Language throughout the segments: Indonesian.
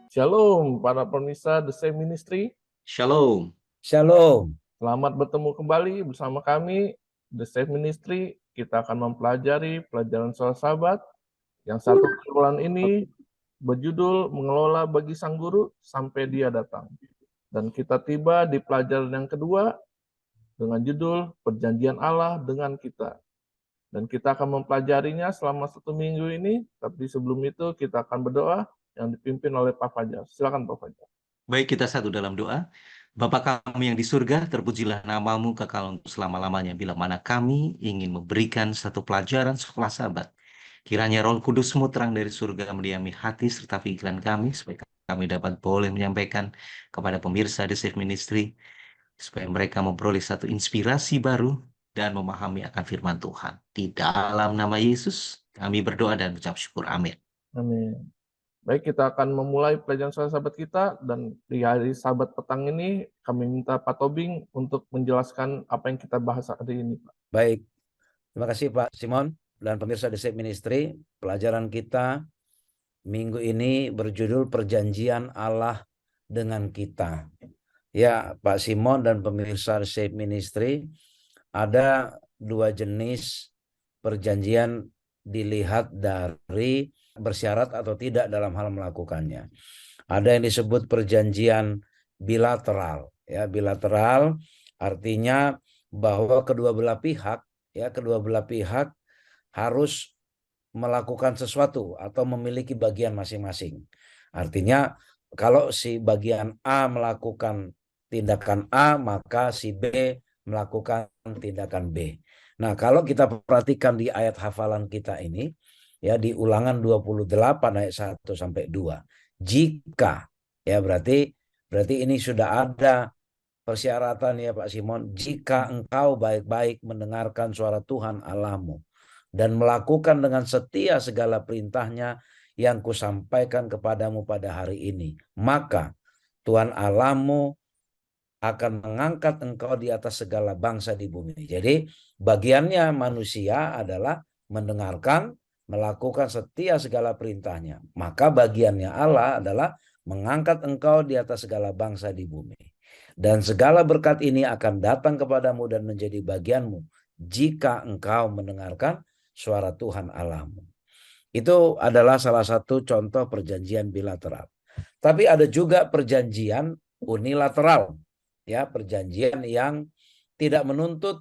Shalom para pemirsa The Same Ministry. Shalom. Shalom. Selamat bertemu kembali bersama kami The Same Ministry. Kita akan mempelajari pelajaran soal Sabat yang satu bulan ini berjudul Mengelola bagi Sang Guru sampai Dia datang. Dan kita tiba di pelajaran yang kedua dengan judul Perjanjian Allah dengan kita. Dan kita akan mempelajarinya selama 1 minggu ini, tapi sebelum itu kita akan berdoa yang dipimpin oleh Pak Fajar. Silakan Pak Fajar. Baik, kita satu dalam doa. Bapa kami yang di surga, terpujilah namamu kekal untuk selama-lamanya. Bila mana kami ingin memberikan satu pelajaran sekolah Sabat, kiranya Roh Kudus-Mu terang dari surga mendiami hati serta pikiran kami, supaya kami dapat boleh menyampaikan kepada pemirsa The Safe Ministry, supaya mereka memperoleh satu inspirasi baru dan memahami akan firman Tuhan. Di dalam nama Yesus, kami berdoa dan mengucap syukur. Amin. Amin. Baik, kita akan memulai pelajaran soal Sabat kita, dan di hari Sabat petang ini kami minta Pak Tobing untuk menjelaskan apa yang kita bahas hari ini, Pak. Baik, terima kasih Pak Simon dan pemirsa The Safe Ministry. Pelajaran kita minggu ini berjudul Perjanjian Allah dengan kita. Ya, Pak Simon dan pemirsa The Safe Ministry, ada dua jenis perjanjian dilihat dari bersyarat atau tidak dalam hal melakukannya. Ada yang disebut perjanjian bilateral. Ya, bilateral artinya bahwa kedua belah pihak harus melakukan sesuatu atau memiliki bagian masing-masing. Artinya kalau si bagian A melakukan tindakan A, maka si B melakukan tindakan B. Nah, kalau kita perhatikan di ayat hafalan kita ini, ya di Ulangan 28 ayat 1 sampai 2. Jika, ya berarti ini sudah ada persyaratan ya Pak Simon. Jika engkau baik-baik mendengarkan suara Tuhan Allahmu dan melakukan dengan setia segala perintahnya yang kusampaikan kepadamu pada hari ini, maka Tuhan Allahmu akan mengangkat engkau di atas segala bangsa di bumi. Jadi bagiannya manusia adalah mendengarkan, melakukan setia segala perintahnya. Maka bagiannya Allah adalah mengangkat engkau di atas segala bangsa di bumi. Dan segala berkat ini akan datang kepadamu dan menjadi bagianmu jika engkau mendengarkan suara Tuhan Allahmu. Itu adalah salah satu contoh perjanjian bilateral. Tapi ada juga perjanjian unilateral. Ya, perjanjian yang tidak menuntut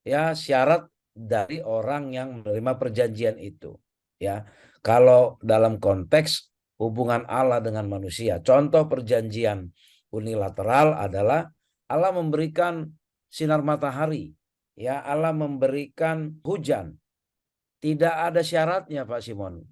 ya syarat dari orang yang menerima perjanjian itu. Ya, kalau dalam konteks hubungan Allah dengan manusia, contoh perjanjian unilateral adalah Allah memberikan sinar matahari, ya Allah memberikan hujan. Tidak ada syaratnya Pak Simon.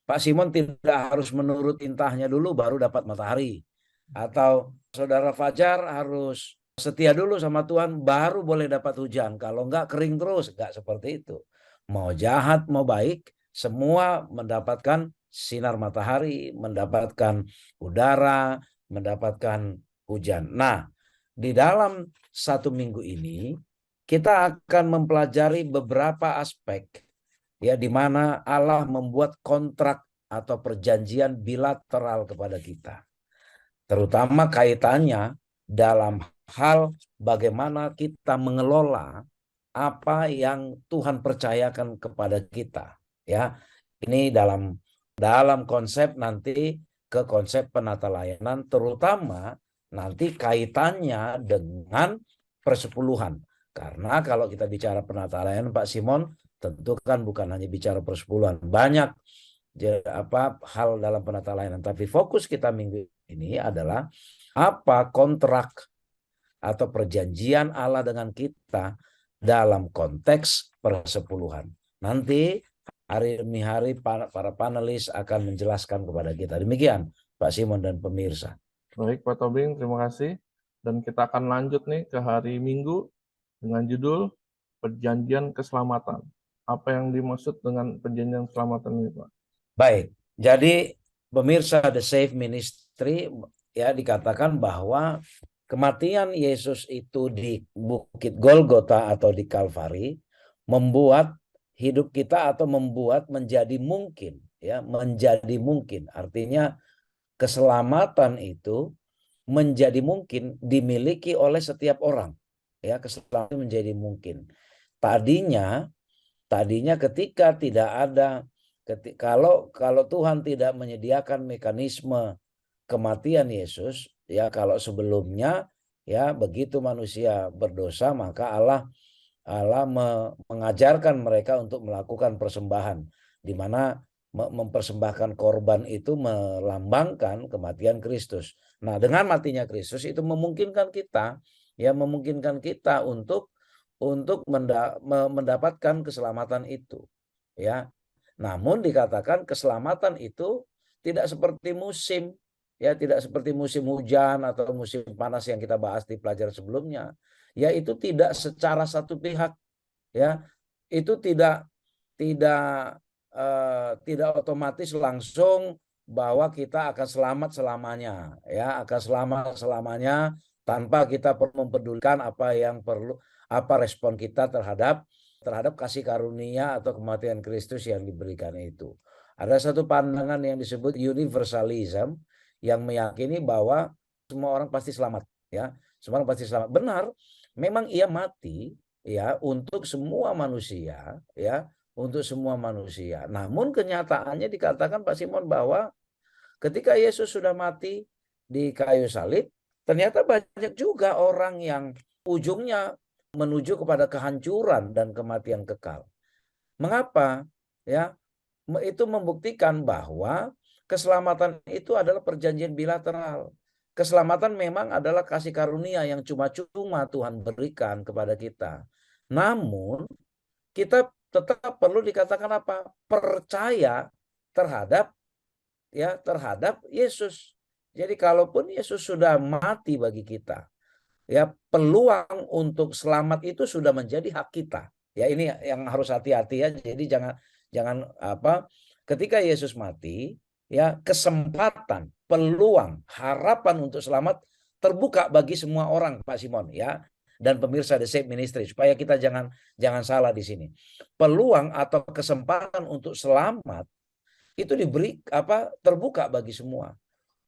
Pak Simon tidak harus menurut intahnya dulu baru dapat matahari. Atau saudara Fajar harus setia dulu sama Tuhan baru boleh dapat hujan. Kalau enggak kering terus. Enggak seperti itu. Mau jahat mau baik semua mendapatkan sinar matahari, mendapatkan udara, mendapatkan hujan. Nah, di dalam 1 minggu ini kita akan mempelajari beberapa aspek ya di mana Allah membuat kontrak atau perjanjian bilateral kepada kita. Terutama kaitannya dalam hal bagaimana kita mengelola apa yang Tuhan percayakan kepada kita. Ya, ini dalam konsep nanti ke konsep penata layanan, terutama nanti kaitannya dengan persepuluhan. Karena kalau kita bicara penata layanan, Pak Simon, tentu kan bukan hanya bicara persepuluhan, banyak hal dalam penata layanan. Tapi fokus kita minggu ini adalah apa kontrak atau perjanjian Allah dengan kita dalam konteks persepuluhan. Nanti hari demi hari para panelis akan menjelaskan kepada kita. Demikian Pak Simon dan pemirsa. Baik Pak Tobing, terima kasih. Dan kita akan lanjut nih ke hari Minggu dengan judul Perjanjian Keselamatan. Apa yang dimaksud dengan perjanjian keselamatan ini, Pak? Baik, jadi pemirsa The Safe Ministry ya dikatakan bahwa kematian Yesus itu di Bukit Golgota atau di Kalvari membuat hidup kita atau membuat menjadi mungkin ya, menjadi mungkin. Artinya keselamatan itu menjadi mungkin dimiliki oleh setiap orang. Ya, keselamatan menjadi mungkin. Tadinya ketika tidak ada, kalau Tuhan tidak menyediakan mekanisme kematian Yesus, ya kalau sebelumnya ya begitu manusia berdosa maka Allah mengajarkan mereka untuk melakukan persembahan, di mana mempersembahkan korban itu melambangkan kematian Kristus. Nah, dengan matinya Kristus itu memungkinkan kita untuk mendapatkan keselamatan itu, ya. Namun dikatakan keselamatan itu tidak seperti musim, ya, tidak seperti musim hujan atau musim panas yang kita bahas di pelajaran sebelumnya. Ya, itu tidak secara satu pihak, ya. Itu tidak otomatis langsung bahwa kita akan selamat selamanya, ya, akan selamat selamanya tanpa kita perlu mempedulikan apa respon kita terhadap kasih karunia atau kematian Kristus yang diberikan itu. Ada satu pandangan yang disebut universalism yang meyakini bahwa semua orang pasti selamat, ya. Semua orang pasti selamat. Benar, memang ia mati, ya, untuk semua manusia, ya, untuk semua manusia. Namun kenyataannya dikatakan Pak Simon bahwa ketika Yesus sudah mati di kayu salib, ternyata banyak juga orang yang ujungnya menuju kepada kehancuran dan kematian kekal. Mengapa? Ya, itu membuktikan bahwa keselamatan itu adalah perjanjian bilateral. Keselamatan memang adalah kasih karunia yang cuma-cuma Tuhan berikan kepada kita. Namun kita tetap perlu dikatakan apa? Percaya terhadap Yesus. Jadi kalaupun Yesus sudah mati bagi kita, ya, peluang untuk selamat itu sudah menjadi hak kita. Ya, ini yang harus hati-hati, ya. Jadi jangan ketika Yesus mati, ya, kesempatan, peluang, harapan untuk selamat terbuka bagi semua orang, Pak Simon, ya. Dan pemirsa The Save Ministry, supaya kita jangan salah di sini. Peluang atau kesempatan untuk selamat itu terbuka bagi semua.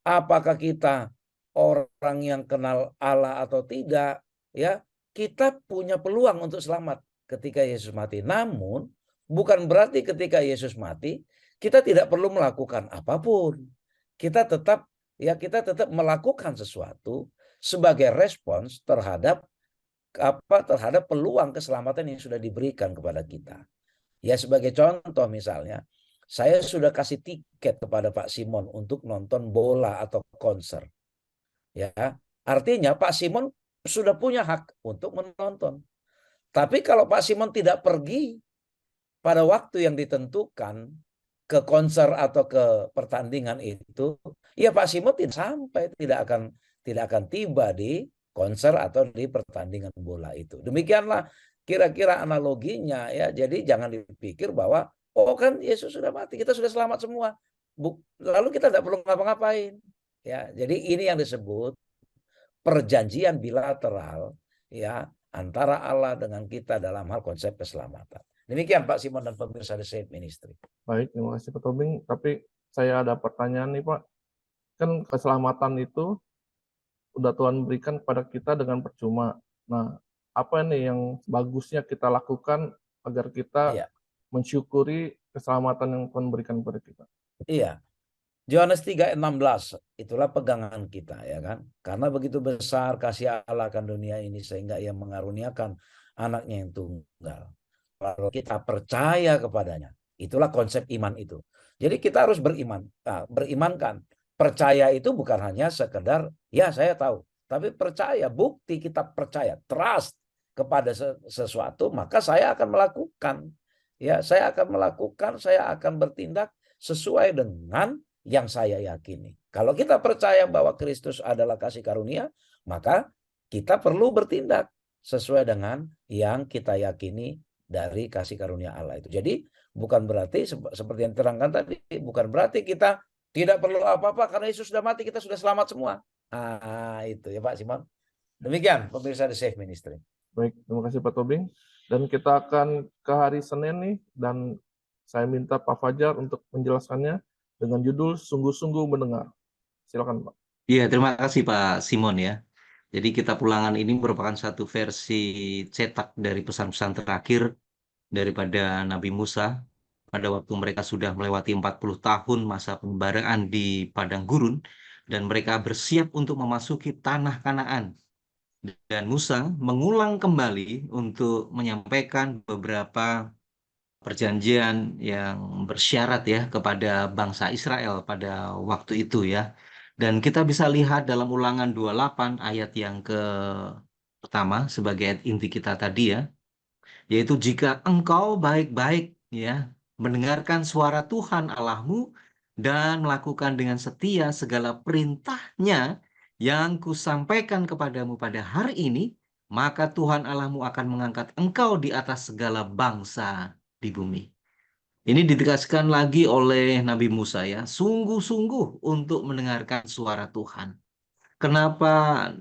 Apakah kita orang yang kenal Allah atau tidak, ya, kita punya peluang untuk selamat ketika Yesus mati. Namun bukan berarti ketika Yesus mati kita tidak perlu melakukan apapun. Kita tetap melakukan sesuatu sebagai respons terhadap peluang keselamatan yang sudah diberikan kepada kita. Ya, sebagai contoh misalnya, saya sudah kasih tiket kepada Pak Simon untuk nonton bola atau konser. Ya, artinya Pak Simon sudah punya hak untuk menonton. Tapi kalau Pak Simon tidak pergi pada waktu yang ditentukan ke konser atau ke pertandingan itu, ya Pak Simon tidak akan tiba di konser atau di pertandingan bola itu. Demikianlah kira-kira analoginya, ya. Jadi jangan dipikir bahwa kan Yesus sudah mati, kita sudah selamat semua. Lalu kita tidak perlu ngapa-ngapain. Ya, jadi ini yang disebut perjanjian bilateral, ya, antara Allah dengan kita dalam hal konsep keselamatan. Demikian Pak Simon dan pemirsa The Save Ministry. Baik, terima kasih Pak Tobing. Tapi saya ada pertanyaan nih Pak. Kan keselamatan itu udah Tuhan berikan kepada kita dengan percuma. Nah, apa nih yang bagusnya kita lakukan agar kita Iya. mensyukuri keselamatan yang Tuhan berikan kepada kita? Iya. Yohanes 3:16, itulah pegangan kita, ya kan? Karena begitu besar kasih Allah akan dunia ini sehingga ia mengaruniakan anaknya yang tunggal. Kalau kita percaya kepadanya, itulah konsep iman itu. Jadi kita harus berimankan. Percaya itu bukan hanya sekedar, ya saya tahu. Tapi percaya, bukti kita percaya, trust kepada sesuatu, maka saya akan melakukan. Ya, saya akan bertindak sesuai dengan yang saya yakini. Kalau kita percaya bahwa Kristus adalah kasih karunia, maka kita perlu bertindak sesuai dengan yang kita yakini dari kasih karunia Allah itu. Jadi bukan berarti seperti yang diterangkan tadi, bukan berarti kita tidak perlu apa-apa karena Yesus sudah mati, kita sudah selamat semua. Itu ya Pak Simon. Demikian pemirsa The Save Ministry. Baik, terima kasih Pak Tobing. Dan kita akan ke hari Senin nih, dan saya minta Pak Fajar untuk menjelaskannya dengan judul Sungguh-sungguh Mendengar. Silakan Pak. Iya, terima kasih Pak Simon ya. Jadi kitab Ulangan ini merupakan satu versi cetak dari pesan-pesan terakhir daripada Nabi Musa pada waktu mereka sudah melewati 40 tahun masa pembaraan di padang gurun dan mereka bersiap untuk memasuki tanah Kanaan. Dan Musa mengulang kembali untuk menyampaikan beberapa perjanjian yang bersyarat ya kepada bangsa Israel pada waktu itu ya. Dan kita bisa lihat dalam Ulangan 28 ayat yang ke pertama sebagai ayat inti kita tadi ya, yaitu jika engkau baik-baik ya mendengarkan suara Tuhan Allahmu dan melakukan dengan setia segala perintahnya yang kusampaikan kepadamu pada hari ini, maka Tuhan Allahmu akan mengangkat engkau di atas segala bangsa di bumi. Ini ditegaskan lagi oleh Nabi Musa ya, sungguh-sungguh untuk mendengarkan suara Tuhan. Kenapa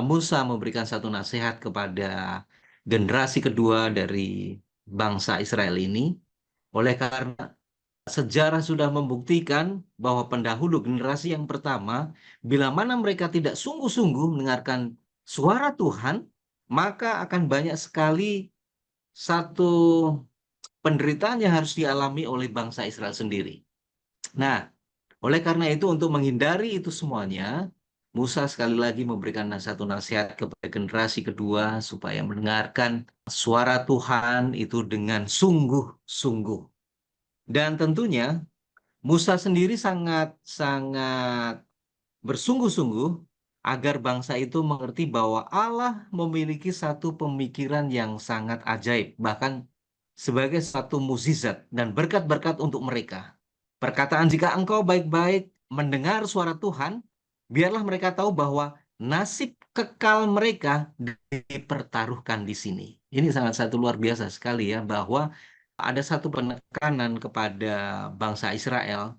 Musa memberikan satu nasihat kepada generasi kedua dari bangsa Israel ini? Oleh karena sejarah sudah membuktikan bahwa pendahulu generasi yang pertama, bila mana mereka tidak sungguh-sungguh mendengarkan suara Tuhan, maka akan banyak sekali satu penderitaan yang harus dialami oleh bangsa Israel sendiri. Nah, oleh karena itu untuk menghindari itu semuanya, Musa sekali lagi memberikan satu nasihat kepada generasi kedua supaya mendengarkan suara Tuhan itu dengan sungguh-sungguh. Dan tentunya Musa sendiri sangat-sangat bersungguh-sungguh agar bangsa itu mengerti bahwa Allah memiliki satu pemikiran yang sangat ajaib, bahkan sebagai satu mukjizat dan berkat-berkat untuk mereka. Perkataan jika engkau baik-baik mendengar suara Tuhan, biarlah mereka tahu bahwa nasib kekal mereka dipertaruhkan di sini. Ini sangat satu luar biasa sekali ya, bahwa ada satu penekanan kepada bangsa Israel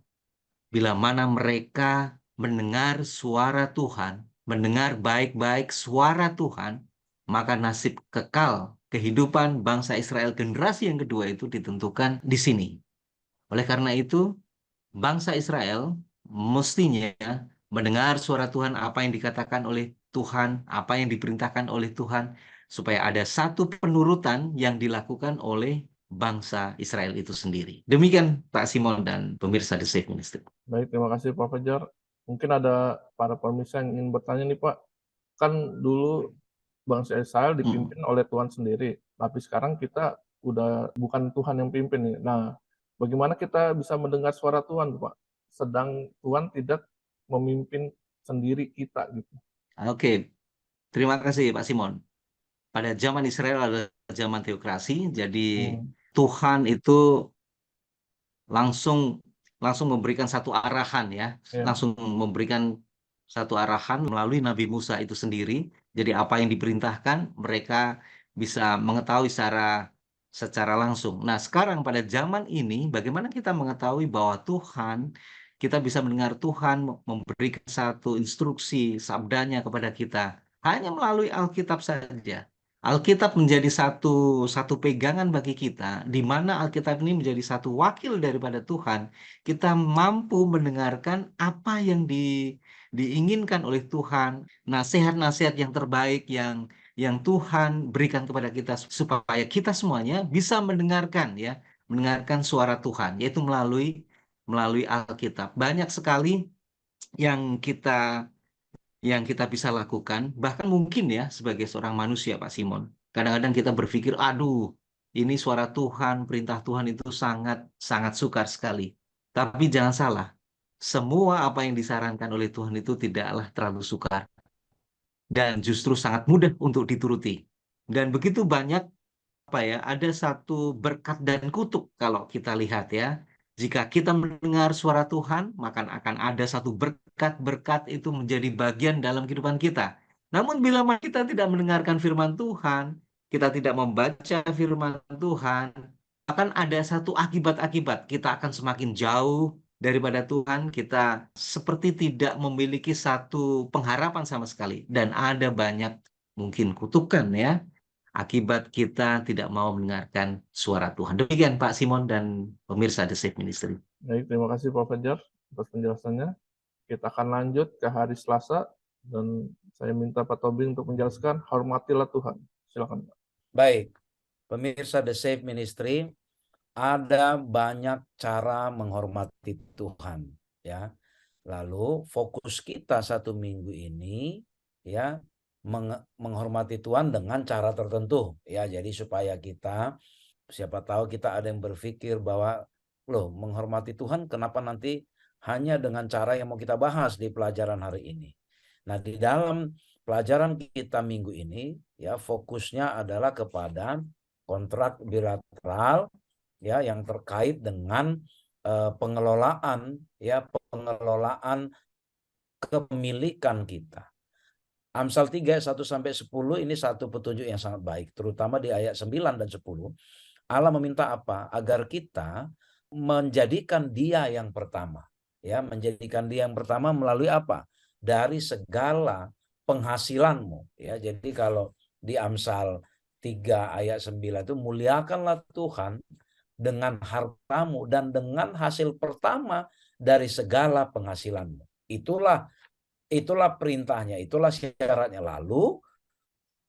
bila mana mereka mendengar suara Tuhan, mendengar baik-baik suara Tuhan, maka nasib kekal kehidupan bangsa Israel generasi yang kedua itu ditentukan di sini. Oleh karena itu, bangsa Israel mestinya mendengar suara Tuhan, apa yang dikatakan oleh Tuhan, apa yang diperintahkan oleh Tuhan, supaya ada satu penurutan yang dilakukan oleh bangsa Israel itu sendiri. Demikian Pak Simon dan pemirsa The Safe Ministry. Baik, terima kasih Pak Fajar. Mungkin ada para pemirsa yang ingin bertanya nih Pak. Kan dulu bangsa Israel dipimpin oleh Tuhan sendiri, tapi sekarang kita udah bukan Tuhan yang pimpin nih. Nah, bagaimana kita bisa mendengar suara Tuhan, Pak? Sedang Tuhan tidak memimpin sendiri kita gitu. Oke, terima kasih Pak Simon. Pada zaman Israel adalah zaman teokrasi, jadi Tuhan itu langsung langsung memberikan satu arahan ya, Ya. langsung memberikan satu arahan melalui Nabi Musa itu sendiri. Jadi apa yang diperintahkan mereka bisa mengetahui secara langsung. Nah, sekarang pada zaman ini bagaimana kita mengetahui bahwa kita bisa mendengar Tuhan memberikan satu instruksi sabdanya kepada kita hanya melalui Alkitab saja. Alkitab menjadi satu pegangan bagi kita, di mana Alkitab ini menjadi satu wakil daripada Tuhan. Kita mampu mendengarkan apa yang diinginkan oleh Tuhan, nasihat-nasihat yang terbaik yang Tuhan berikan kepada kita supaya kita semuanya bisa mendengarkan suara Tuhan, yaitu melalui Alkitab. Banyak sekali yang kita yang kita bisa lakukan, bahkan mungkin ya sebagai seorang manusia Pak Simon. Kadang-kadang kita berpikir, aduh, ini suara Tuhan, perintah Tuhan itu sangat sangat sukar sekali. Tapi jangan salah, semua apa yang disarankan oleh Tuhan itu tidaklah terlalu sukar dan justru sangat mudah untuk dituruti. Dan begitu banyak ada satu berkat dan kutuk kalau kita lihat ya. Jika kita mendengar suara Tuhan, maka akan ada satu berkat-berkat itu menjadi bagian dalam kehidupan kita. Namun bila kita tidak mendengarkan firman Tuhan, kita tidak membaca firman Tuhan, akan ada satu akibat-akibat. Kita akan semakin jauh daripada Tuhan, kita seperti tidak memiliki satu pengharapan sama sekali. Dan ada banyak mungkin kutukan ya, akibat kita tidak mau mendengarkan suara Tuhan. Demikian Pak Simon dan pemirsa The Safe Ministry. Baik, terima kasih Pak Fajar atas penjelasannya. Kita akan lanjut ke hari Selasa, dan saya minta Pak Tobing untuk menjelaskan, hormatilah Tuhan. Silakan, Pak. Baik, pemirsa The Safe Ministry, ada banyak cara menghormati Tuhan, ya. Lalu fokus kita satu minggu ini, ya, menghormati Tuhan dengan cara tertentu, ya. Jadi supaya kita, siapa tahu kita ada yang berpikir bahwa, loh, menghormati Tuhan kenapa nanti hanya dengan cara yang mau kita bahas di pelajaran hari ini. Nah, di dalam pelajaran kita minggu ini, ya, fokusnya adalah kepada kontrak bilateral, ya, yang terkait dengan pengelolaan, ya, pengelolaan kepemilikan kita. Amsal 3 1 sampai 10 ini satu petunjuk yang sangat baik, terutama di ayat 9 dan 10. Allah meminta apa? Agar kita menjadikan Dia yang pertama, ya, menjadikan Dia yang pertama melalui apa? Dari segala penghasilanmu, ya. Jadi kalau di Amsal 3 ayat 9 itu, muliakanlah Tuhan dengan hartamu dan dengan hasil pertama dari segala penghasilanmu. Itulah perintahnya, itulah syaratnya. Lalu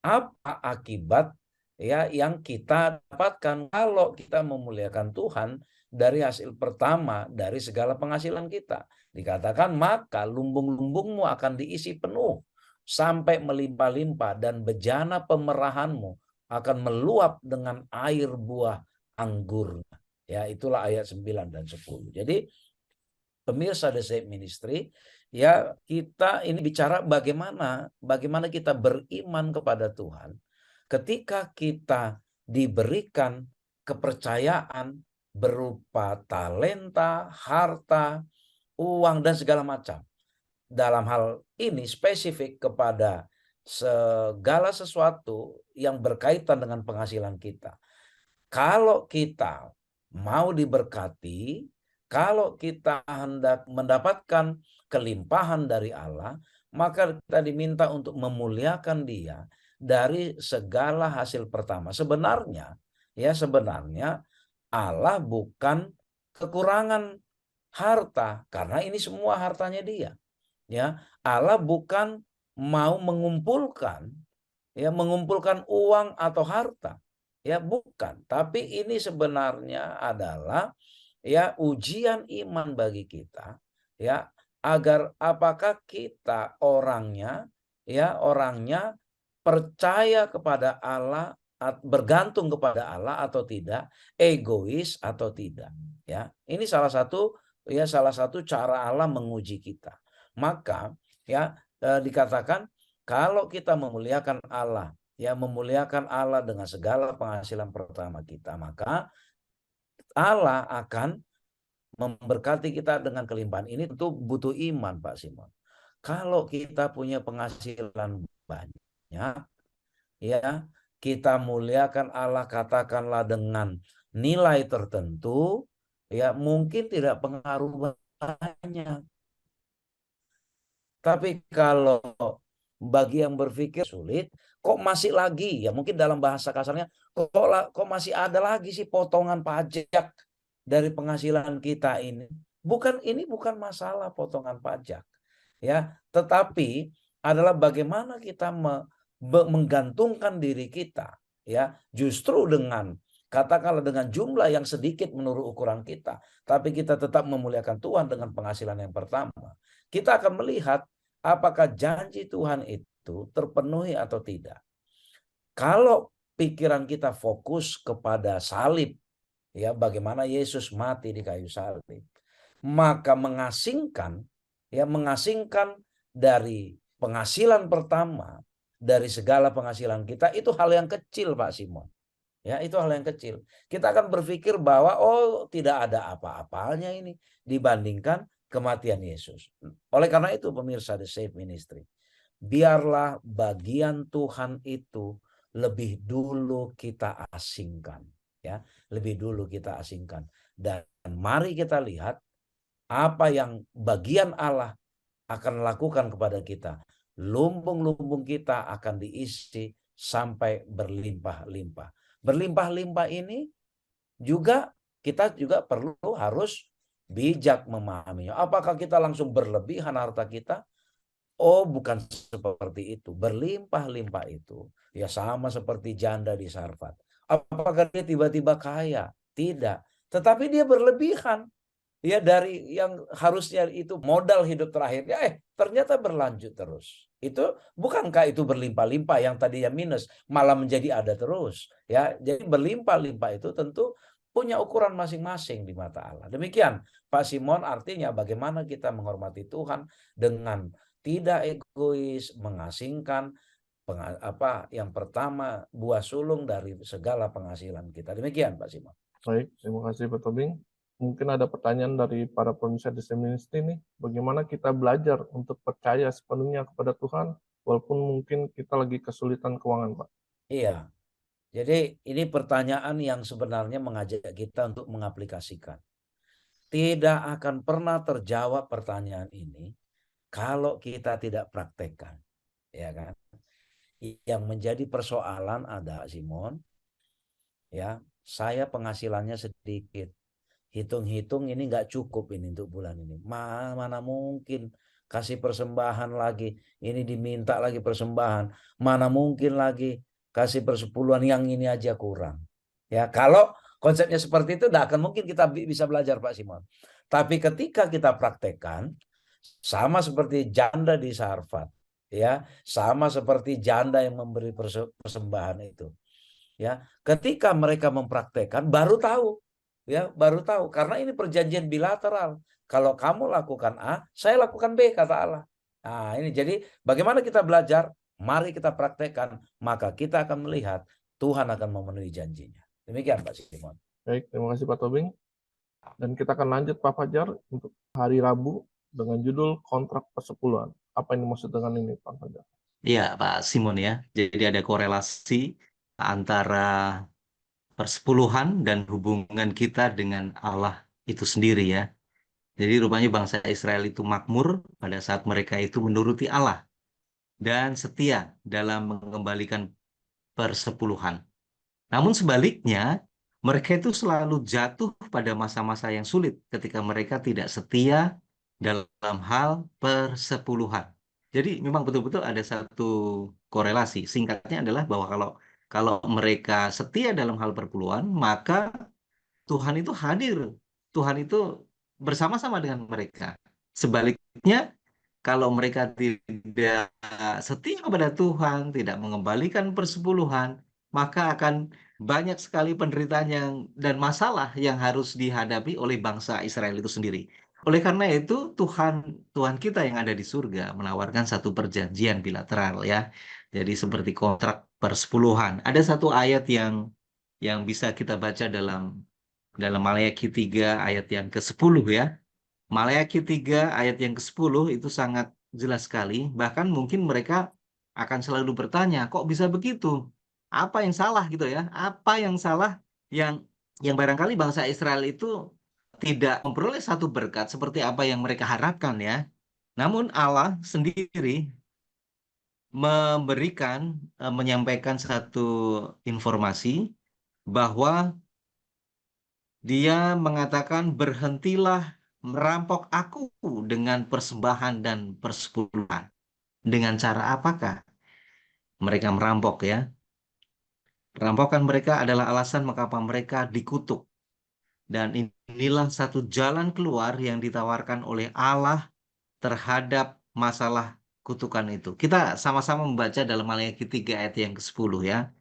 apa akibat, ya, yang kita dapatkan kalau kita memuliakan Tuhan dari hasil pertama dari segala penghasilan kita? Dikatakan, maka lumbung-lumbungmu akan diisi penuh sampai melimpah-limpah, dan bejana pemerahanmu akan meluap dengan air buah anggur. Ya, itulah ayat 9 dan 10. Jadi pemirsa The Safe Ministry, ya, kita ini bicara bagaimana kita beriman kepada Tuhan ketika kita diberikan kepercayaan berupa talenta, harta, uang, dan segala macam. Dalam hal ini spesifik kepada segala sesuatu yang berkaitan dengan penghasilan kita. Kalau kita mau diberkati, kalau kita hendak mendapatkan kelimpahan dari Allah, maka kita diminta untuk memuliakan Dia dari segala hasil pertama. Sebenarnya, ya, sebenarnya Allah bukan kekurangan harta, karena ini semua hartanya Dia. Ya, Allah bukan mau mengumpulkan uang atau harta. Ya, bukan. Tapi ini sebenarnya adalah, ya, ujian iman bagi kita, ya, agar apakah kita orangnya percaya kepada Allah, bergantung kepada Allah atau tidak, egois atau tidak, ya. Ini salah satu cara Allah menguji kita. Maka, ya, dikatakan kalau kita memuliakan Allah, ya, memuliakan Allah dengan segala penghasilan pertama kita, maka Allah akan memberkati kita dengan kelimpahan. Ini tentu butuh iman, Pak Simon. Kalau kita punya penghasilan banyak, ya, kita muliakan Allah katakanlah dengan nilai tertentu, ya, mungkin tidak pengaruh banyak. Tapi kalau bagi yang berpikir sulit, kok masih lagi, ya, mungkin dalam bahasa kasarnya, kok masih ada lagi sih potongan pajak dari penghasilan kita ini. Ini bukan masalah potongan pajak, ya, tetapi adalah bagaimana kita menggantungkan diri kita, ya, justru dengan katakanlah dengan jumlah yang sedikit menurut ukuran kita, tapi kita tetap memuliakan Tuhan dengan penghasilan yang pertama. Kita akan melihat apakah janji Tuhan itu terpenuhi atau tidak. Kalau pikiran kita fokus kepada salib, ya, bagaimana Yesus mati di kayu salib, maka mengasingkan dari penghasilan pertama dari segala penghasilan kita, itu hal yang kecil, Pak Simon. Ya, itu hal yang kecil. Kita akan berpikir bahwa tidak ada apa-apanya ini dibandingkan kematian Yesus. Oleh karena itu, pemirsa The Safe Ministry, biarlah bagian Tuhan itu lebih dulu kita asingkan, ya, lebih dulu kita asingkan. Dan mari kita lihat apa yang bagian Allah akan lakukan kepada kita. Lumbung-lumbung kita akan diisi sampai berlimpah-limpah. Berlimpah-limpah ini juga kita juga harus bijak memahaminya. Apakah kita langsung berlebihan harta kita? Oh, bukan seperti itu. Berlimpah-limpah itu ya sama seperti janda di Sarfat. Apakah dia tiba-tiba kaya? Tidak. Tetapi dia berlebihan. Ya, dari yang harusnya itu modal hidup terakhirnya, ternyata berlanjut terus. Itu bukankah itu berlimpah-limpah, yang tadinya minus malah menjadi ada terus. Ya, jadi berlimpah-limpah itu tentu punya ukuran masing-masing di mata Allah. Demikian Pak Simon, artinya bagaimana kita menghormati Tuhan dengan tidak egois, mengasingkan yang pertama buah sulung dari segala penghasilan kita. Demikian Pak Simon. Baik, terima kasih Pak Tobing. Mungkin ada pertanyaan dari para pemirsa The Same Ministry nih, bagaimana kita belajar untuk percaya sepenuhnya kepada Tuhan, walaupun mungkin kita lagi kesulitan keuangan, Pak. Iya, jadi ini pertanyaan yang sebenarnya mengajak kita untuk mengaplikasikan. Tidak akan pernah terjawab pertanyaan ini kalau kita tidak praktekkan, ya kan? Yang menjadi persoalan ada, Simon, ya, saya penghasilannya sedikit. Hitung-hitung ini nggak cukup ini untuk bulan ini. Mana mungkin kasih persembahan lagi. Ini diminta lagi persembahan. Mana mungkin lagi kasih persepuluhan, yang ini aja kurang. Ya, kalau konsepnya seperti itu, tidak akan mungkin kita bisa belajar, Pak Simon. Tapi ketika kita praktekkan, sama seperti janda di Sarfat, ya, sama seperti janda yang memberi persembahan itu. Ya, ketika mereka mempraktekkan baru tahu. Ya, baru tahu karena ini perjanjian bilateral. Kalau kamu lakukan A, saya lakukan B, kata Allah. Nah, ini jadi bagaimana kita belajar? Mari kita praktekkan, maka kita akan melihat Tuhan akan memenuhi janjinya. Demikian Pak Simon. Baik, terima kasih Pak Tobing. Dan kita akan lanjut Pak Fajar untuk hari Rabu dengan judul kontrak persepuluhan. Apa yang dimaksud dengan ini Pak Fajar? Iya, Pak Simon ya. Jadi ada korelasi antara persepuluhan dan hubungan kita dengan Allah itu sendiri ya. Jadi rupanya bangsa Israel itu makmur pada saat mereka itu menuruti Allah dan setia dalam mengembalikan persepuluhan. Namun sebaliknya, mereka itu selalu jatuh pada masa-masa yang sulit ketika mereka tidak setia dalam hal persepuluhan. Jadi memang betul-betul ada satu korelasi. Singkatnya adalah bahwa kalau mereka setia dalam hal perpuluhan, maka Tuhan itu hadir. Tuhan itu bersama-sama dengan mereka. Sebaliknya, kalau mereka tidak setia kepada Tuhan, tidak mengembalikan persepuluhan, maka akan banyak sekali penderitaan dan masalah yang harus dihadapi oleh bangsa Israel itu sendiri. Oleh karena itu, Tuhan kita yang ada di surga menawarkan satu perjanjian bilateral ya. Jadi seperti kontrak persepuluhan. Ada satu ayat yang bisa kita baca dalam Maleakhi 3 ayat yang ke-10 ya. Maleakhi 3 ayat yang ke-10 itu sangat jelas sekali. Bahkan mungkin mereka akan selalu bertanya, kok bisa begitu? Apa yang salah gitu ya? Apa yang salah yang barangkali bangsa Israel itu tidak memperoleh satu berkat seperti apa yang mereka harapkan ya. Namun Allah sendiri menyampaikan satu informasi bahwa Dia mengatakan, berhentilah merampok aku dengan persembahan dan persepuluhan. Dengan cara apakah mereka merampok ya? Perampokan mereka adalah alasan mengapa mereka dikutuk. Dan inilah satu jalan keluar yang ditawarkan oleh Allah terhadap masalah kutukan itu. Kita sama-sama membaca dalam Maleakhi 3 ayat yang ke-10 ya.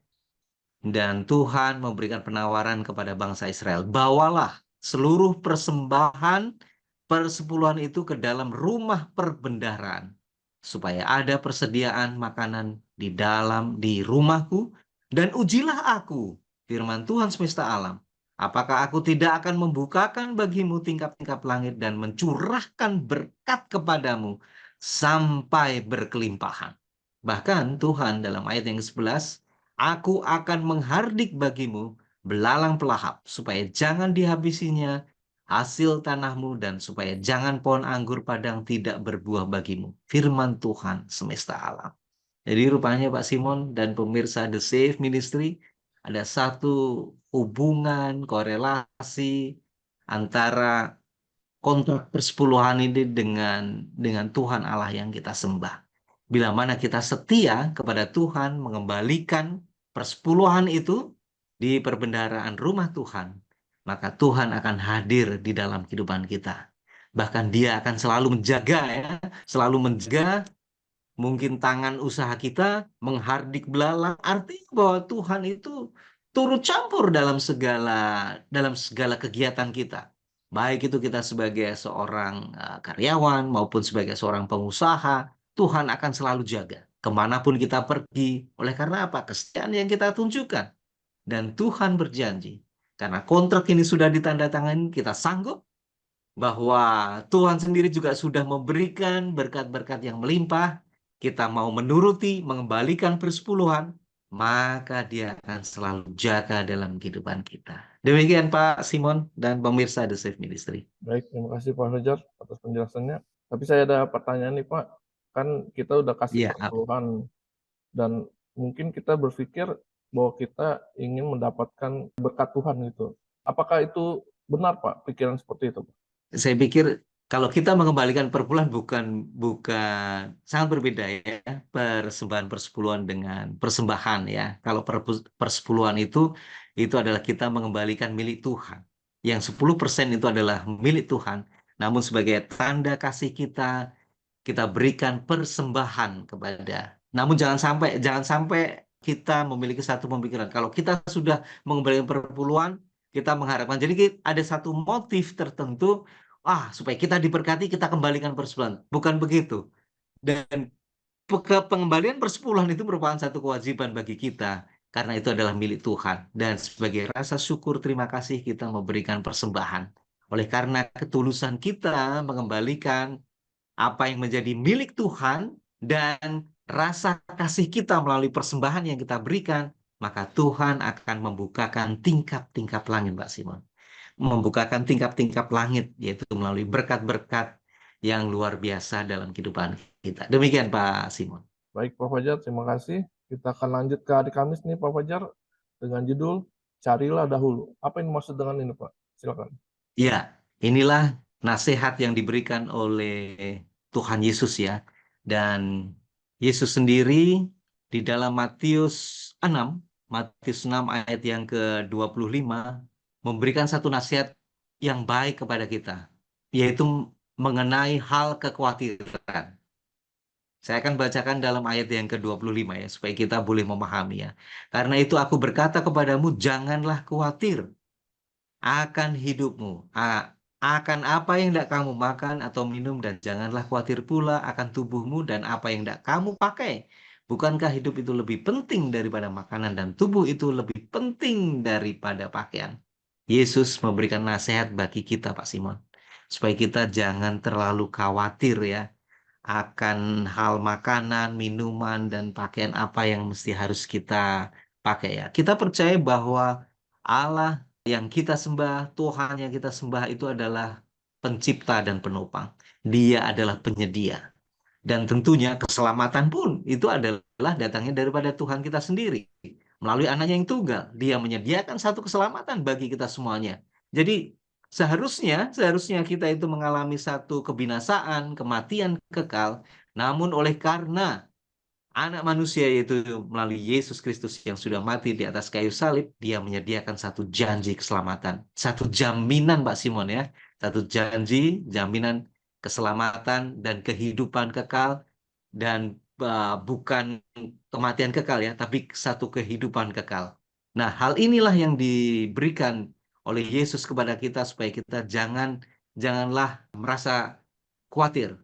Dan Tuhan memberikan penawaran kepada bangsa Israel. Bawalah seluruh persembahan persepuluhan itu ke dalam rumah perbendaharaan. Supaya ada persediaan makanan di rumahku. Dan ujilah aku, firman Tuhan semesta alam. Apakah aku tidak akan membukakan bagimu tingkap-tingkap langit dan mencurahkan berkat kepadamu sampai berkelimpahan. Bahkan Tuhan dalam ayat yang ke-11, aku akan menghardik bagimu belalang pelahap, supaya jangan dihabisinya hasil tanahmu, dan supaya jangan pohon anggur padang tidak berbuah bagimu. Firman Tuhan semesta alam. Jadi rupanya Pak Simon dan pemirsa The Safe Ministry, ada satu hubungan, korelasi antara kontrak persepuluhan ini dengan Tuhan Allah yang kita sembah. Bila mana kita setia kepada Tuhan, mengembalikan persepuluhan itu di perbendaharaan rumah Tuhan, maka Tuhan akan hadir di dalam kehidupan kita. Bahkan Dia akan selalu menjaga, ya, selalu menjaga. Mungkin tangan usaha kita menghardik belalang, artinya bahwa Tuhan itu turut campur dalam segala kegiatan kita. Baik itu kita sebagai seorang karyawan maupun sebagai seorang pengusaha, Tuhan akan selalu jaga kemanapun kita pergi. Oleh karena apa? Kesetiaan yang kita tunjukkan. Dan Tuhan berjanji, karena kontrak ini sudah ditandatangani, kita sanggup bahwa Tuhan sendiri juga sudah memberikan berkat-berkat yang melimpah. Kita mau menuruti, mengembalikan persepuluhan, maka Dia akan selalu jaga dalam kehidupan kita. Demikian Pak Simon dan pemirsa The Safe Ministry. Baik, terima kasih Pak Fajar atas penjelasannya. Tapi saya ada pertanyaan nih Pak, kan kita udah kasih Iya, persepuluhan dan mungkin kita berpikir bahwa kita ingin mendapatkan berkat Tuhan gitu. Apakah itu benar Pak, pikiran seperti itu Pak? saya pikir kalau kita mengembalikan perpuluhan bukan sangat berbeda ya, persembahan persepuluhan dengan persembahan ya. Kalau persepuluhan itu adalah kita mengembalikan milik Tuhan. Yang 10% itu adalah milik Tuhan. Namun sebagai tanda kasih kita berikan persembahan kepada. Namun jangan sampai kita memiliki satu pemikiran. Kalau kita sudah mengembalikan perpuluhan, kita mengharapkan. Jadi ada satu motif tertentu, supaya kita diberkati, kita kembalikan persepuluhan. Bukan begitu. Dan pengembalian persepuluhan itu merupakan satu kewajiban bagi kita. Karena itu adalah milik Tuhan. Dan sebagai rasa syukur terima kasih kita memberikan persembahan. Oleh karena ketulusan kita mengembalikan apa yang menjadi milik Tuhan dan rasa kasih kita melalui persembahan yang kita berikan, maka Tuhan akan membukakan tingkap-tingkap langit, Mbak Simon. Membukakan tingkap-tingkap langit, yaitu melalui berkat-berkat yang luar biasa dalam kehidupan kita. Demikian, Pak Simon. Baik Pak Fajar, terima kasih. Kita akan lanjut ke hari Kamis nih Pak Fajar dengan judul Carilah Dahulu. Apa yang dimaksud dengan ini Pak? Silakan. Ya, inilah nasihat yang diberikan oleh Tuhan Yesus ya. Dan Yesus sendiri di dalam Matius 6 ayat yang ke-25 memberikan satu nasihat yang baik kepada kita, yaitu mengenai hal kekhawatiran. Saya akan bacakan dalam ayat yang ke-25 ya, supaya kita boleh memahami ya. Karena itu aku berkata kepadamu, janganlah khawatir akan hidupmu, akan apa yang tidak kamu makan atau minum, dan janganlah khawatir pula akan tubuhmu dan apa yang tidak kamu pakai. Bukankah hidup itu lebih penting daripada makanan dan tubuh itu lebih penting daripada pakaian? Yesus memberikan nasihat bagi kita, Pak Simon, supaya kita jangan terlalu khawatir ya akan hal makanan, minuman, dan pakaian apa yang mesti harus kita pakai ya. Kita percaya bahwa Allah yang kita sembah, Tuhan yang kita sembah itu adalah pencipta dan penopang. Dia adalah penyedia. Dan tentunya keselamatan pun itu adalah datangnya daripada Tuhan kita sendiri. Melalui anaknya yang tunggal. Dia menyediakan satu keselamatan bagi kita semuanya. Jadi seharusnya kita itu mengalami satu kebinasaan, kematian kekal. Namun oleh karena Anak manusia yaitu melalui Yesus Kristus yang sudah mati di atas kayu salib, Dia menyediakan satu janji keselamatan. Satu jaminan, Pak Simon ya. Satu janji, jaminan keselamatan dan kehidupan kekal. Dan bukan kematian kekal ya, tapi satu kehidupan kekal. Nah, hal inilah yang diberikan oleh Yesus kepada kita supaya kita janganlah merasa khawatir.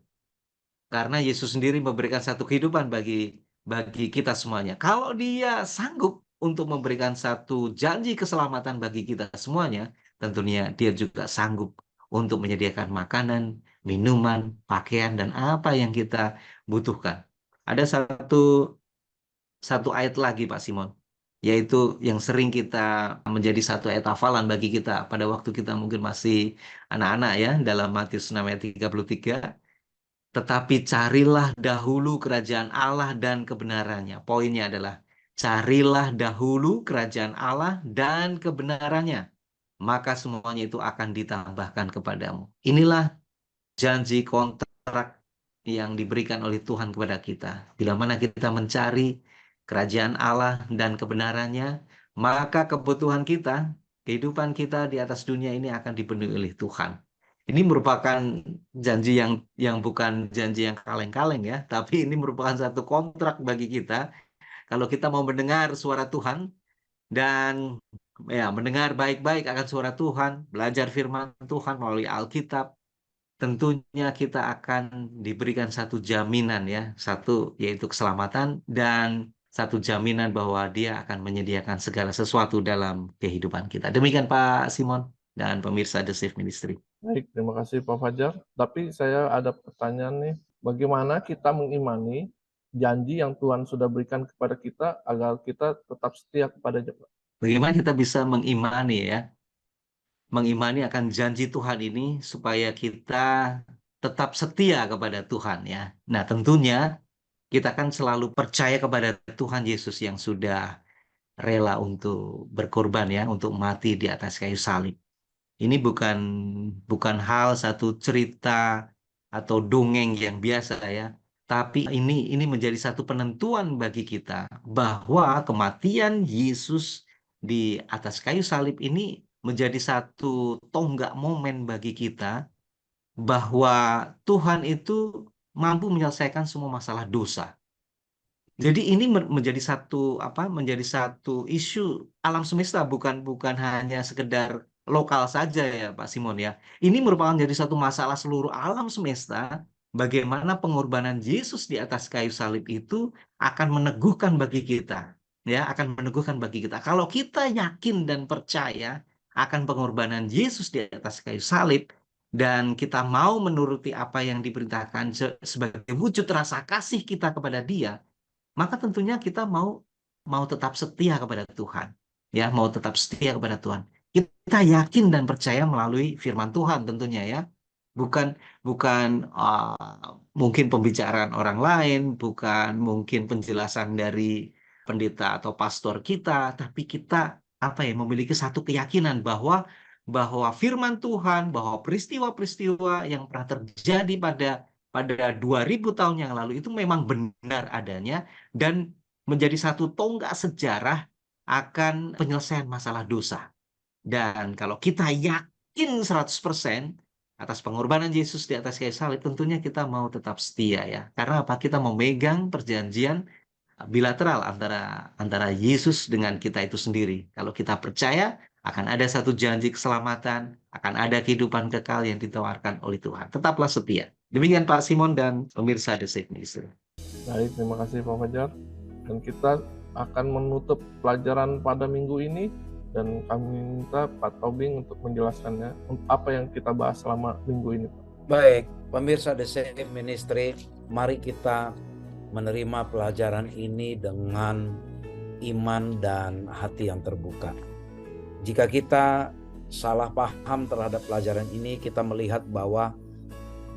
Karena Yesus sendiri memberikan satu kehidupan bagi kita semuanya. Kalau Dia sanggup untuk memberikan satu janji keselamatan bagi kita semuanya, tentunya Dia juga sanggup untuk menyediakan makanan, minuman, pakaian, dan apa yang kita butuhkan. Ada satu ayat lagi, Pak Simon, yaitu yang sering kita menjadi satu ayat hafalan bagi kita pada waktu kita mungkin masih anak-anak ya, dalam Matius 6 ayat 33. Tetapi carilah dahulu kerajaan Allah dan kebenarannya. Poinnya adalah carilah dahulu kerajaan Allah dan kebenarannya. maka semuanya itu akan ditambahkan kepadamu. Inilah janji kontrak yang diberikan oleh Tuhan kepada kita. Bila mana kita mencari kerajaan Allah dan kebenarannya, maka kebutuhan kita, kehidupan kita di atas dunia ini akan dipenuhi oleh Tuhan. Ini merupakan janji yang bukan janji yang kaleng-kaleng ya, tapi ini merupakan satu kontrak bagi kita. Kalau kita mau mendengar suara Tuhan dan ya mendengar baik-baik akan suara Tuhan, belajar firman Tuhan melalui Alkitab, tentunya kita akan diberikan satu jaminan ya, satu yaitu keselamatan dan satu jaminan bahwa Dia akan menyediakan segala sesuatu dalam kehidupan kita. Demikian Pak Simon dan pemirsa The Safe Ministry. Baik, terima kasih Pak Fajar. Tapi saya ada pertanyaan nih, bagaimana kita mengimani janji yang Tuhan sudah berikan kepada kita agar kita tetap setia kepadanya, Pak? Bagaimana kita bisa mengimani ya, mengimani akan janji Tuhan ini supaya kita tetap setia kepada Tuhan ya. Nah, tentunya kita kan selalu percaya kepada Tuhan Yesus yang sudah rela untuk berkorban ya, untuk mati di atas kayu salib. Ini bukan hal satu cerita atau dongeng yang biasa ya, tapi ini menjadi satu penentuan bagi kita bahwa kematian Yesus di atas kayu salib ini menjadi satu tonggak momen bagi kita bahwa Tuhan itu mampu menyelesaikan semua masalah dosa. Jadi ini menjadi satu isu alam semesta, bukan hanya sekedar lokal saja ya Pak Simon ya. Ini merupakan jadi satu masalah seluruh alam semesta, bagaimana pengorbanan Yesus di atas kayu salib itu akan meneguhkan bagi kita ya, akan meneguhkan bagi kita. Kalau kita yakin dan percaya akan pengorbanan Yesus di atas kayu salib dan kita mau menuruti apa yang diperintahkan sebagai wujud rasa kasih kita kepada Dia, maka tentunya kita mau tetap setia kepada Tuhan. Ya, mau tetap setia kepada Tuhan. Kita yakin dan percaya melalui firman Tuhan tentunya ya. Bukan mungkin pembicaraan orang lain, bukan mungkin penjelasan dari pendeta atau pastor kita, tapi kita memiliki satu keyakinan bahwa firman Tuhan, bahwa peristiwa-peristiwa yang pernah terjadi pada 2000 tahun yang lalu itu memang benar adanya dan menjadi satu tonggak sejarah akan penyelesaian masalah dosa. Dan kalau kita yakin 100% atas pengorbanan Yesus di atas kayu salib, tentunya kita mau tetap setia ya. Karena apa? Kita memegang perjanjian bilateral antara Yesus dengan kita itu sendiri. Kalau kita percaya akan ada satu janji keselamatan, akan ada kehidupan kekal yang ditawarkan oleh Tuhan. Tetaplah setia. Demikian Pak Simon dan pemirsa The Safe Ministry. Baik, terima kasih Pak Fajar. Dan kita akan menutup pelajaran pada minggu ini dan kami minta Pak Tobing untuk menjelaskannya apa yang kita bahas selama minggu ini. Baik, pemirsa The Safe Ministry, mari kita menerima pelajaran ini dengan iman dan hati yang terbuka. Jika kita salah paham terhadap pelajaran ini, kita melihat bahwa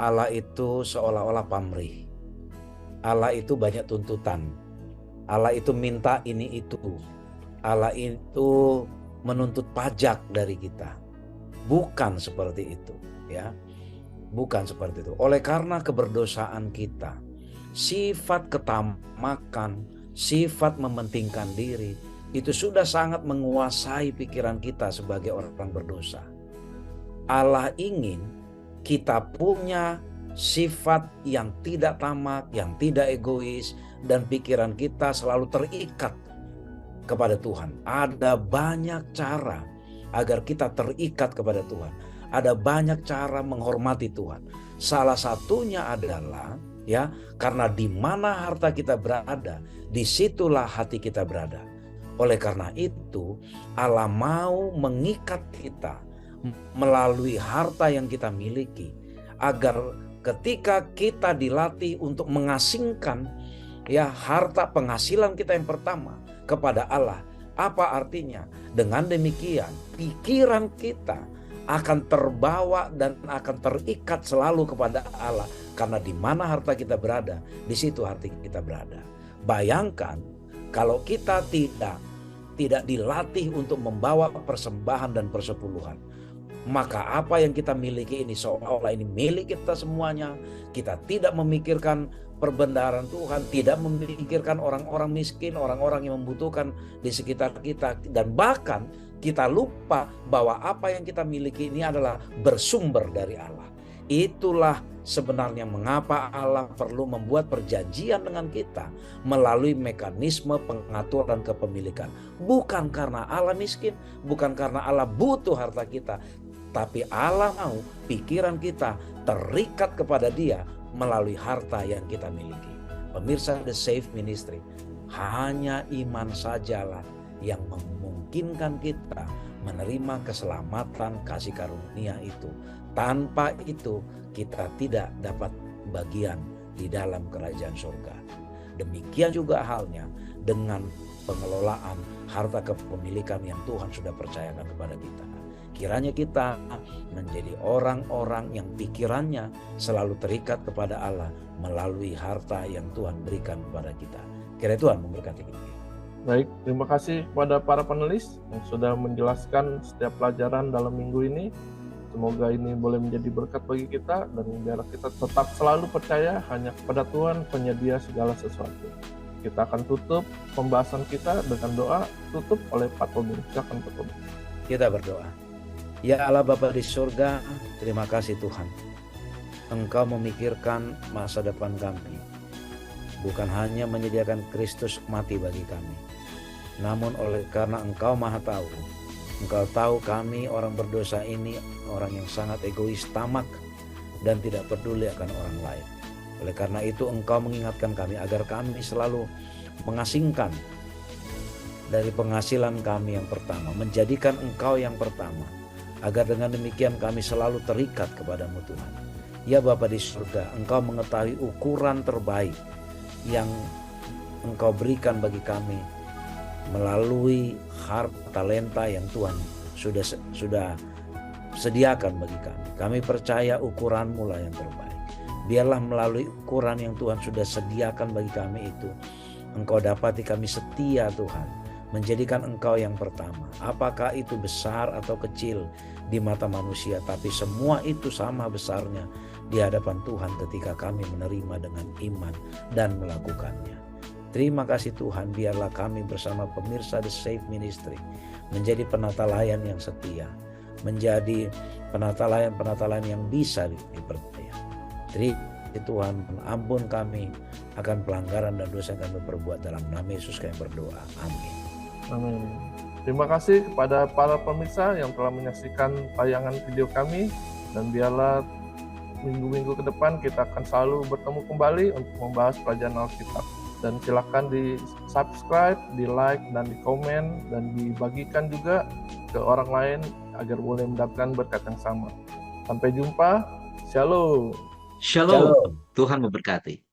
Allah itu seolah-olah pamrih. Allah itu banyak tuntutan. Allah itu minta ini itu. Allah itu menuntut pajak dari kita. Bukan seperti itu, ya. Bukan seperti itu. Oleh karena keberdosaan kita, sifat ketamakan, sifat mementingkan diri, itu sudah sangat menguasai pikiran kita sebagai orang berdosa. Allah ingin kita punya sifat yang tidak tamak, yang tidak egois, dan pikiran kita selalu terikat kepada Tuhan. Ada banyak cara agar kita terikat kepada Tuhan. Ada banyak cara menghormati Tuhan. Salah satunya adalah ya, karena di mana harta kita berada, disitulah hati kita berada. Oleh karena itu, Allah mau mengikat kita melalui harta yang kita miliki, agar ketika kita dilatih untuk mengasingkan ya harta penghasilan kita yang pertama kepada Allah. Apa artinya? Dengan demikian, pikiran kita akan terbawa dan akan terikat selalu kepada Allah. Karena di mana harta kita berada, di situ hati kita berada. Bayangkan kalau kita tidak tidak dilatih untuk membawa persembahan dan persepuluhan, maka apa yang kita miliki ini seolah-olah ini milik kita semuanya. Kita tidak memikirkan perbendaharaan Tuhan, tidak memikirkan orang-orang miskin, orang-orang yang membutuhkan di sekitar kita, dan bahkan kita lupa bahwa apa yang kita miliki ini adalah bersumber dari Allah. Itulah sebenarnya mengapa Allah perlu membuat perjanjian dengan kita melalui mekanisme pengaturan kepemilikan. Bukan karena Allah miskin, bukan karena Allah butuh harta kita, tapi Allah mau pikiran kita terikat kepada Dia melalui harta yang kita miliki. Pemirsa The Safe Ministry, hanya iman sajalah yang memungkinkan kita menerima keselamatan kasih karunia itu. Tanpa itu kita tidak dapat bagian di dalam kerajaan surga. Demikian juga halnya dengan pengelolaan harta kepemilikan yang Tuhan sudah percayakan kepada kita. Kiranya kita menjadi orang-orang yang pikirannya selalu terikat kepada Allah melalui harta yang Tuhan berikan kepada kita. Kiranya Tuhan memberkati kita. Baik, terima kasih kepada para panelis yang sudah menjelaskan setiap pelajaran dalam minggu ini. Semoga ini boleh menjadi berkat bagi kita dan biar kita tetap selalu percaya hanya kepada Tuhan penyedia segala sesuatu. Kita akan tutup pembahasan kita dengan doa tutup oleh Pak Tobing. Silakan Pak Tobing. Kita berdoa. Ya Allah Bapa di surga, terima kasih Tuhan. Engkau memikirkan masa depan kami. Bukan hanya menyediakan Kristus mati bagi kami. Namun karena Engkau Maha Tahu, Engkau tahu kami orang berdosa ini orang yang sangat egois, tamak, dan tidak peduli akan orang lain. Oleh karena itu Engkau mengingatkan kami agar kami selalu mengasingkan dari penghasilan kami yang pertama, menjadikan Engkau yang pertama, agar dengan demikian kami selalu terikat kepadamu Tuhan. Ya Bapa di surga, Engkau mengetahui ukuran terbaik yang Engkau berikan bagi kami melalui harta talenta yang Tuhan sudah sediakan bagi kami. Kami percaya ukuran-Mu lah yang terbaik. Biarlah melalui ukuran yang Tuhan sudah sediakan bagi kami itu, Engkau dapati kami setia Tuhan, menjadikan Engkau yang pertama. Apakah itu besar atau kecil di mata manusia, tapi semua itu sama besarnya di hadapan Tuhan ketika kami menerima dengan iman dan melakukannya. Terima kasih Tuhan, biarlah kami bersama pemirsa The Safe Ministry menjadi penata layan yang setia, menjadi penata layan yang bisa dipercaya. Terima kasih Tuhan, ampun kami akan pelanggaran dan dosa yang kami perbuat, dalam nama Yesus kami berdoa. Amin. Amin. Terima kasih kepada para pemirsa yang telah menyaksikan tayangan video kami, dan biarlah minggu-minggu ke depan kita akan selalu bertemu kembali untuk membahas pelajaran Alkitab. Dan silakan di subscribe, di like, dan di komen, dan dibagikan juga ke orang lain agar boleh mendapatkan berkat yang sama. Sampai jumpa. Shalom. Shalom. Tuhan memberkati.